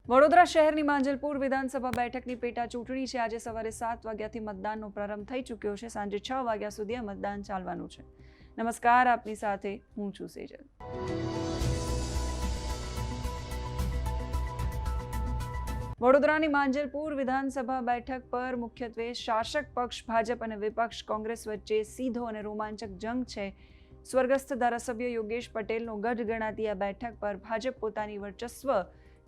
વડોદરા શહેરની માંજલપુર વિધાનસભા બેઠકની પેટા ચૂંટણી છે. આજે સવારે 7 વાગ્યાથી મતદાનનો પ્રારંભ થઈ ચૂક્યો છે. સાંજે 6 વાગ્યા સુધી આ મતદાન ચાલવાનું છે. નમસ્કાર, આપની સાથે હું છું સેજલ. વડોદરાની માંજલપુર વિધાનસભા બેઠક પર મુખ્યત્વે શાસક પક્ષ ભાજપ અને વિપક્ષ કોંગ્રેસ વચ્ચે સીધો અને રોમાંચક જંગ છે. સ્વર્ગસ્થ ધારાસભ્ય યોગેશ પટેલનો ગઢ ગણાતી આ બેઠક પર ભાજપ પોતાની વર્ચસ્વ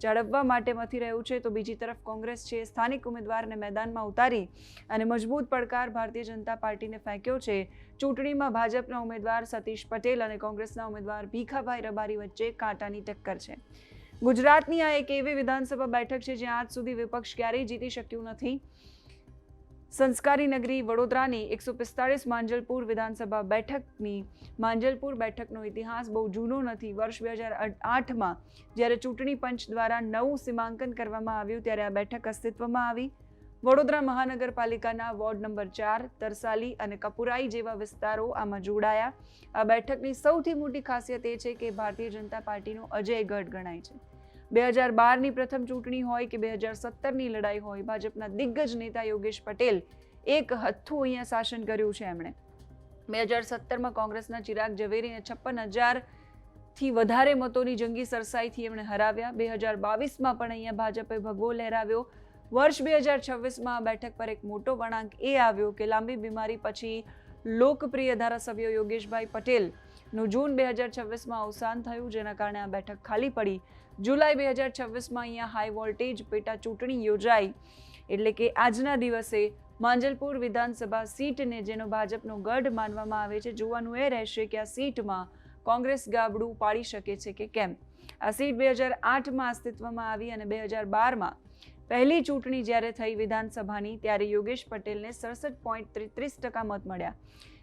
જાળવવા માટે મથી રહ્યું છે, તો બીજી તરફ કોંગ્રેસ છે સ્થાનિક ઉમેદવારને મેદાનમાં ઉતારી અને મજબૂત પડકાર ભારતીય જનતા પાર્ટીને ફેંક્યો છે. ચૂંટણીમાં ભાજપના ઉમેદવાર સતીશ પટેલ અને કોંગ્રેસના ઉમેદવાર ભીખાભાઈ રબારી વચ્ચે કાંટાની ટક્કર છે. ગુજરાતની આ એક એવી વિધાનસભા બેઠક છે જ્યાં આજ સુધી વિપક્ષ ક્યારેય જીતી શક્યું નથી. સંસ્કારી નગરી વડોદરાની 145 માંજલપુર વિધાનસભા બેઠકની માંજલપુર બેઠકનો ઇતિહાસ બહુ જૂનો નથી. વર્ષ 2008માં જ્યારે ચૂંટણી પંચ દ્વારા નવું સીમાંકન કરવામાં આવ્યું ત્યારે આ બેઠક અસ્તિત્વમાં આવી. વડોદરા મહાનગરપાલિકાના વોર્ડ નંબર 4, તરસાલી અને કપુરાઈ જેવા વિસ્તારો આમાં જોડાયા. આ બેઠકની સૌથી મોટી ખાસિયત એ છે કે ભારતીય જનતા પાર્ટીનો અજય ગઢ ગણાય છે. 2012ની પ્રથમ ચૂંટણી હોય કે 2017ની લડાઈ હોય, ભાજપના દિગ્ગજ નેતા યોગેશ પટેલ એક હથ્થું અહીંયા શાસન કર્યું છે. એમણે 2017માં કોંગ્રેસના ચિરાગ ઝવેરીને 56,000થી વધારે મતોની જંગી સરસાઈથી એમણે હરાવ્યા. 2022માં પણ અહીંયા ભાજપે ભગવો લહેરાવ્યો. વર્ષ 2026માં આ બેઠક પર એક મોટો વળાંક એ આવ્યો કે લાંબી બીમારી પછી લોકપ્રિય ધારાસભ્ય યોગેશભાઈ પટેલનું જૂન 2026માં અવસાન થયું, જેના કારણે આ બેઠક ખાલી પડી. જુલાઈ 2026માં અહીંયા હાઈ વોલ્ટેજ પેટા ચૂંટણી યોજાઈ, એટલે કે આજના દિવસે માંજલપુર વિધાનસભા સીટને જેનો ભાજપનો ગઢ માનવામાં આવે છે, જોવાનું એ રહેશે કે આ સીટમાં કોંગ્રેસ ગાબડું પાડી શકે છે કે કેમ. આ સીટ 2008માં અસ્તિત્વમાં આવી અને 2012માં પહેલી ચૂંટણી જ્યારે થઈ વિધાનસભાની ત્યારે યોગેશ પટેલને 67.33% મત મળ્યા.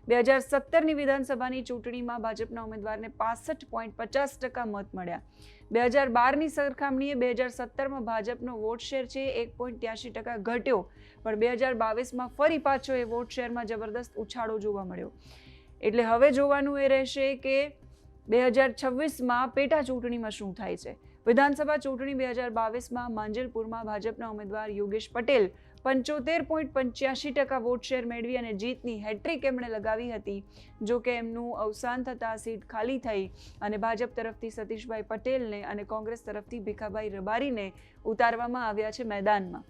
2017ની વિધાનસભાની ચૂંટણીમાં ભાજપના ઉમેદવારને 65.50% મત મળ્યા. 2012ની સરખામણીએ 2017માં ભાજપનો વોટ શેર છે 1.83% ઘટ્યો, પણ 2022માં ફરી પાછો એ વોટ શેરમાં જબરદસ્ત ઉછાળો જોવા મળ્યો. એટલે હવે જોવાનું એ રહેશે કે 2026માં પેટા ચૂંટણીમાં શું થાય છે. વિધાનસભા ચૂંટણી 2022માં માંજલપુરમાં ભાજપના ઉમેદવાર યોગેશ પટેલ 75.85% વોટ શેર મેળવી અને જીતની હેટ્રિક એમણે લગાવી હતી. જો કે એમનું અવસાન થતાં સીટ ખાલી થઈ અને ભાજપ તરફથી સતીશભાઈ પટેલને અને કોંગ્રેસ તરફથી ભીખાભાઈ રબારીને ઉતારવામાં આવ્યા છે મેદાનમાં.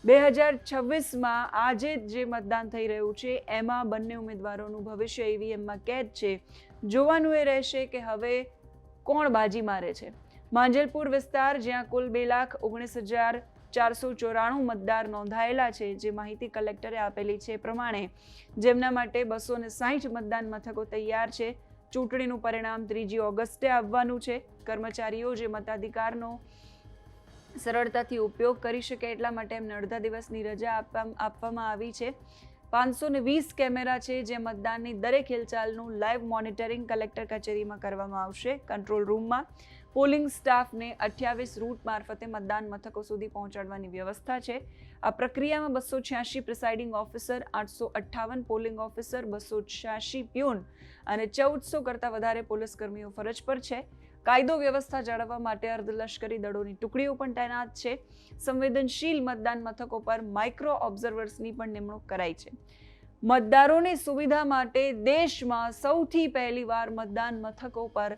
2026માં આજે જે મતદાન થઈ રહ્યું છે એમાં બંને ઉમેદવારોનું ભવિષ્ય ઈવીએમમાં કેદ છે. જોવાનું એ રહેશે કે હવે કોણ બાજી મારે છે. માંજલપુર વિસ્તાર જ્યાં કુલ 2,19,494 મતદાર નોંધાયેલા છે, જે માહિતી કલેક્ટરે આપેલી છે પ્રમાણે, જેમના માટે 260 મતદાન મથકો તૈયાર છે. ચૂંટણીનું પરિણામ 3 ઓગસ્ટે આવવાનું છે. કર્મચારીઓ જે મતાધિકારનો સરળતાથી ઉપયોગ કરી શકે એટલા માટે એમને અડધા દિવસની રજા આપવામાં આવી છે. 520 કેમેરા છે જે મતદાનની દરેક હિલચાલનું લાઈવ મોનિટરિંગ કલેક્ટર કચેરીમાં કરવામાં આવશે. કંટ્રોલ રૂમમાં પોલિંગ સ્ટાફને 28 રૂટ મારફતે મતદાન મથકો સુધી પહોંચાડવાની વ્યવસ્થા છે. આ પ્રક્રિયામાં 286 presiding officer, 858 polling officer, 286 peon અને 1400 કરતાં વધારે પોલીસકર્મીઓ ફરજ પર છે. કાયદો વ્યવસ્થા જાળવવા માટે અર્ધલશ્કરી દળોની ટુકડીઓ પણ તૈનાત છે. સંવેદનશીલ મતદાન મથકો પર માઇક્રો ઓબ્ઝર્વર્સની પણ નિમણૂક કરાઈ છે. મતદારોની સુવિધા માટે દેશમાં સૌથી પહેલીવાર મતદાન મથકો પર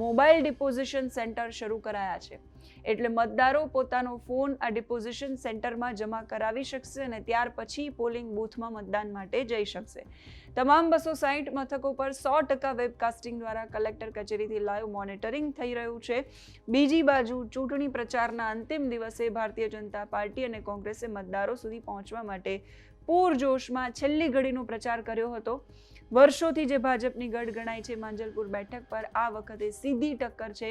મોબાઈલ ડિપોઝિશન સેન્ટર શરૂ કરાયા છે. એટલે મતદારો પોતાનો ફોન આ ડિપોઝિશન સેન્ટરમાં જમા કરાવી શકશે અને ત્યાર પછી પોલિંગ બૂથમાં મતદાન માટે જઈ શકશે. તમામ 260 મથકો પર 100% વેબકાસ્ટિંગ દ્વારા કલેક્ટર કચેરીથી લાઈવ મોનિટરિંગ થઈ રહ્યું છે. બીજી બાજુ ચૂંટણી પ્રચારના અંતિમ દિવસે ભારતીય જનતા પાર્ટી અને કોંગ્રેસે મતદારો સુધી પહોંચવા માટે પૂરજોશમાં છેલ્લી ઘડીનો પ્રચાર કર્યો હતો. વર્ષોથી જે ભાજપની ગઢ ગણાય છે માંજલપુર બેઠક પર આ વખતે સીધી ટક્કર છે.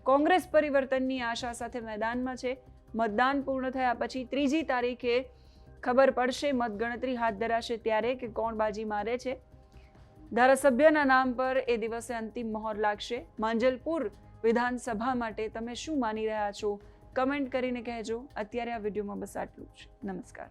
કોંગ્રેસ પરિવર્તનની આશા સાથે મેદાનમાં છે. મતદાન પૂર્ણ થયા પછી 3જી તારીખે ખબર પડશે, મતગણતરી હાથ ધરાશે ત્યારે કે કોણ બાજી મારે છે. ધારાસભ્યના નામ પર એ દિવસે અંતિમ મહોર લાગશે. માંજલપુર વિધાનસભા માટે તમે શું માની રહ્યા છો? કમેન્ટ કરીને કહેજો. અત્યારે આ વિડીયોમાં બસ આટલું જ. નમસ્કાર.